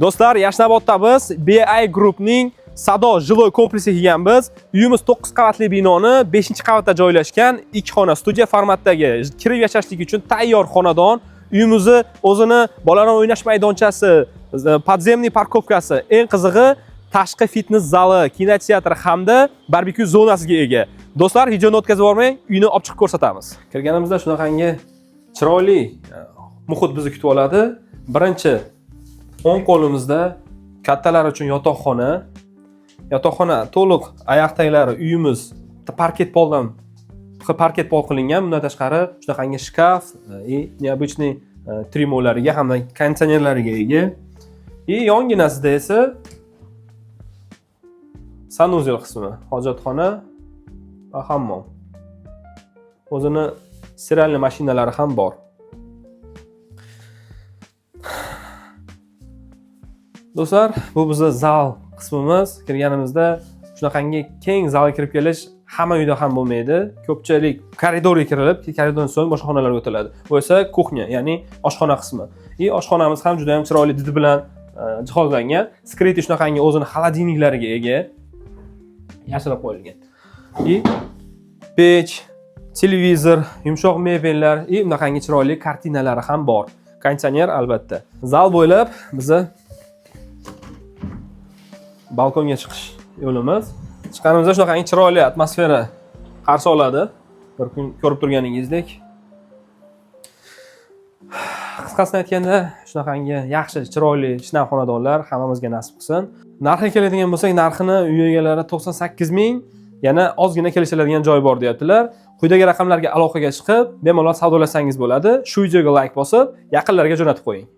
Do'stlar, Yashnobodda biz BI Group'ning Sado Jiloy kompleksiga kelganmiz. Uyimiz 9 qavatli binoni 5-qavatda joylashgan, 2 xona studiya formatdagi, kirib yashashlik uchun tayyor xonadon. Uyimizni o'zini bolalar o'ynash maydonchasi, podzemniy parkovkasi, eng qizig'i tashqi fitness zali, kinoteatr hamda barbekyu zonasiga ega. Do'stlar, videoni o'tkazib bormang, uyni olib chiqib ko'rsatamiz. Kirganimizda shunaqangi chiroyli muhit bizni kutib oladi. Birinchi o'ng qo'limizda kattalar uchun yotoqxona. Yotoqxona to'liq oyoq taglari uyimiz parket poldan pol qilingan. Bundan tashqari shunaqangi shkaf, необычный trimo'lariga hamda konditsionerlariga ega. Yonginasida esa sanuzel qismi, hojatxona va hammom. O'zini stиральный mashinalari ham bor. Do'stlar, bu bizning zal qismimiz. Kirganimizda shunaqangi keng zalga kirib kelish hamma uyda ham bo'lmaydi. Ko'pchilik koridorga kirilib, koridordan so'ng boshqa xonalarga o'tiladi. Bu esa kuxnya, ya'ni oshxona qismi. Oshxonamiz ham juda ham chiroyli didi bilan jihozlangan. Skriti shunaqangi o'zini xolodilniklariga ega. Yashirib qo'yilgan. Pech, televizor, yumshoq mebellar, bunaqangi chiroyli kartinalari ham bor. Konditsioner albatta. Zal bo'ylab bizni balkonga chiqish yo'limiz. Chiqqanimizda shunaqangi chiroyli atmosfera qarshi oladi. Bir kun ko'rib turganingizdek. Qisqasini aytganda, shunaqangi yaxshi, chiroyli shinam xonadonlar hammamizga nasib qilsin. Narxiga keladigan bo'lsak, narxini uy egalari 98 ming, yana ozgina kelishiladigan joy bor deyaptilar. Quyidagi raqamlarga aloqaga chiqib, bemalol savdolashsangiz bo'ladi. Shu videoga like bosib, yaqinlarga jo'natib qo'ying.